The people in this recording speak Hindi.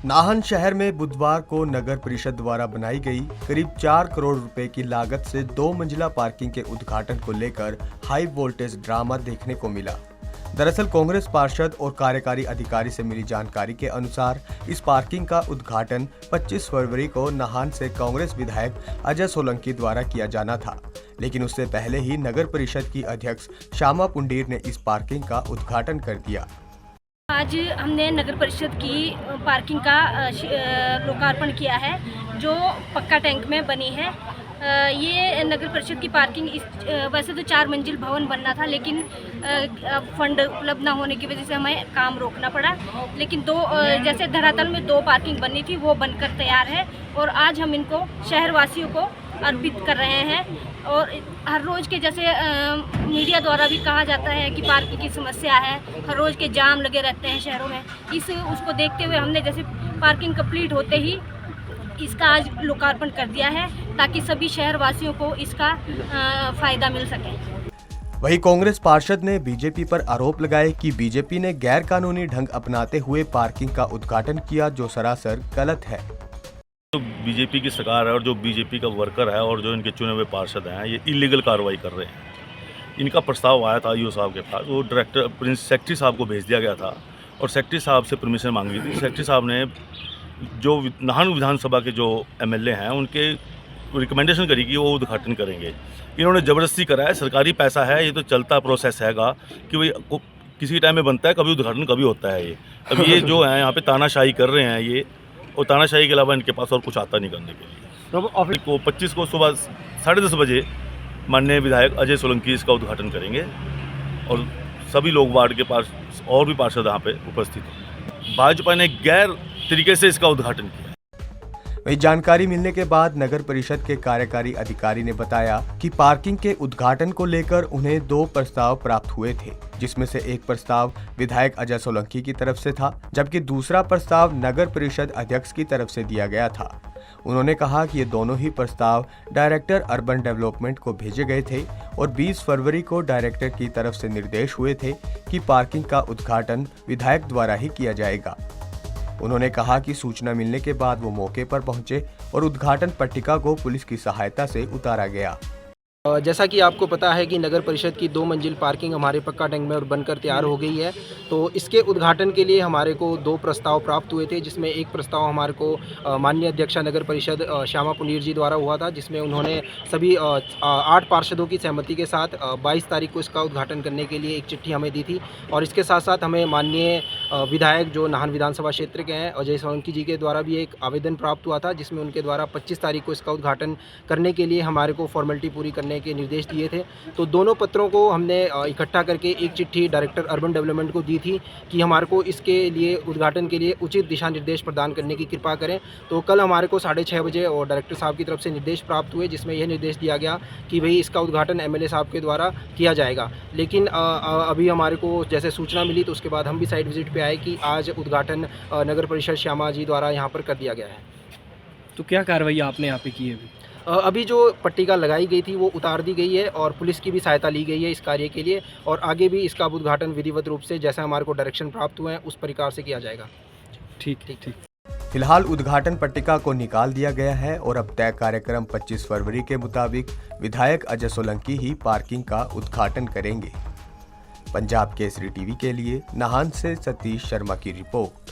नाहन शहर में बुधवार को नगर परिषद द्वारा बनाई गई करीब 4 करोड़ रुपए की लागत से 2 मंजिला पार्किंग के उद्घाटन को लेकर हाई वोल्टेज ड्रामा देखने को मिला। दरअसल कांग्रेस पार्षद और कार्यकारी अधिकारी से मिली जानकारी के अनुसार इस पार्किंग का उद्घाटन 25 फरवरी को नाहन से कांग्रेस विधायक अजय सोलंकी द्वारा किया जाना था, लेकिन उससे पहले ही नगर परिषद की अध्यक्ष श्यामा पुंडीर ने इस पार्किंग का उद्घाटन कर दिया। आज हमने नगर परिषद की पार्किंग का लोकार्पण किया है, जो पक्का टैंक में बनी है। ये नगर परिषद की पार्किंग वैसे तो 4 मंजिल भवन बनना था, लेकिन फंड उपलब्ध न होने की वजह से हमें काम रोकना पड़ा। लेकिन जैसे धरातल में 2 पार्किंग बननी थी, वो बनकर तैयार है और आज हम इनको शहरवासियों को अर्पित कर रहे हैं। और हर रोज़ के जैसे मीडिया द्वारा भी कहा जाता है कि पार्किंग की समस्या है, हर रोज़ के जाम लगे रहते हैं शहरों में, उसको देखते हुए हमने जैसे पार्किंग कंप्लीट होते ही इसका आज लोकार्पण कर दिया है, ताकि सभी शहरवासियों को इसका फ़ायदा मिल सके। वहीं कांग्रेस पार्षद ने बीजेपी पर आरोप लगाए कि बीजेपी ने गैर कानूनी ढंग अपनाते हुए पार्किंग का उद्घाटन किया, जो सरासर गलत है। जो बीजेपी की सरकार है और जो बीजेपी का वर्कर है और जो इनके चुने हुए पार्षद हैं, ये इलीगल कार्रवाई कर रहे हैं। इनका प्रस्ताव आया था ईओ साहब के पास, वो डायरेक्टर प्रिंस सेक्रेटरी साहब को भेज दिया गया था और सेक्रेटरी साहब से परमिशन मांगी थी। सेक्रेटरी साहब ने जो नाहन विधानसभा के जो एमएलए हैं उनके रिकमेंडेशन करी कि वो उद्घाटन करेंगे। इन्होंने ज़बरदस्ती कराया, सरकारी पैसा है, ये तो चलता प्रोसेस हैगा कि भाई किसी टाइम में बनता है, कभी उद्घाटन कभी होता है। अब ये जो है यहाँ पे तानाशाही कर रहे हैं, ये और तानाशाही के अलावा इनके पास और कुछ आता नहीं करने के लिए। तो ऑफिस को 25 को सुबह 10:30 बजे माननीय विधायक अजय सोलंकी इसका उद्घाटन करेंगे और सभी लोग वार्ड के पास और भी पार्षद यहाँ पे उपस्थित हैं। भाजपा ने गैर तरीके से इसका उद्घाटन किया। वही जानकारी मिलने के बाद नगर परिषद के कार्यकारी अधिकारी ने बताया कि पार्किंग के उद्घाटन को लेकर उन्हें 2 प्रस्ताव प्राप्त हुए थे, जिसमें से एक प्रस्ताव विधायक अजय सोलंकी की तरफ से था, जबकि दूसरा प्रस्ताव नगर परिषद अध्यक्ष की तरफ से दिया गया था। उन्होंने कहा कि ये दोनों ही प्रस्ताव डायरेक्टर अर्बन डेवलपमेंट को भेजे गए थे और 20 फरवरी को डायरेक्टर की तरफ से निर्देश हुए थे कि पार्किंग का उद्घाटन विधायक द्वारा ही किया जाएगा। उन्होंने कहा कि सूचना मिलने के बाद वो मौके पर पहुंचे और उद्घाटन पट्टिका को पुलिस की सहायता से उतारा गया। जैसा कि आपको पता है कि नगर परिषद की 2 मंजिल पार्किंग हमारे पक्का टैंक में बनकर तैयार हो गई है। तो इसके उद्घाटन के लिए हमारे को 2 प्रस्ताव प्राप्त हुए थे, जिसमें एक प्रस्ताव हमारे को माननीय अध्यक्षा नगर परिषद श्यामा पुंडीर जी द्वारा हुआ था, जिसमें उन्होंने सभी 8 पार्षदों की सहमति के साथ 22 तारीख को इसका उद्घाटन करने के लिए एक चिट्ठी हमें दी थी। और इसके साथ साथ हमें माननीय विधायक जो नाहन विधानसभा क्षेत्र के हैं अजय सोलंकी जी के द्वारा भी एक आवेदन प्राप्त हुआ था, जिसमें उनके द्वारा 25 तारीख को इसका उद्घाटन करने के लिए हमारे को फॉर्मेलिटी पूरी करने के निर्देश दिए थे। तो दोनों पत्रों को हमने इकट्ठा करके एक चिट्ठी डायरेक्टर अर्बन डेवलपमेंट को दी थी कि हमारे को इसके लिए उद्घाटन के लिए उचित दिशा निर्देश प्रदान करने की कृपा करें। तो कल हमारे को 6:30 बजे और डायरेक्टर साहब की तरफ से निर्देश प्राप्त हुए, जिसमें यह निर्देश दिया गया कि भाई इसका उद्घाटन एमएलए साहब के द्वारा किया जाएगा। लेकिन अभी हमारे को जैसे सूचना मिली तो उसके बाद हम भी साइट विजिट पे आए कि आज उद्घाटन नगर परिषद श्यामा जी द्वारा यहाँ पर कर दिया गया है। तो क्या कार्रवाई आपने यहाँ पे की है? अभी जो पट्टिका लगाई गई थी वो उतार दी गई है और पुलिस की भी सहायता ली गई है इस कार्य के लिए, और आगे भी इसका उद्घाटन विधिवत रूप से जैसा हमारे को डायरेक्शन प्राप्त हुए हैं उस प्रकार से किया जाएगा। ठीक। फिलहाल उद्घाटन पट्टिका को निकाल दिया गया है और अब तय कार्यक्रम 25 फरवरी के मुताबिक विधायक अजय सोलंकी ही पार्किंग का उद्घाटन करेंगे। पंजाब केसरी टीवी के लिए नाहन से सतीश शर्मा की रिपोर्ट।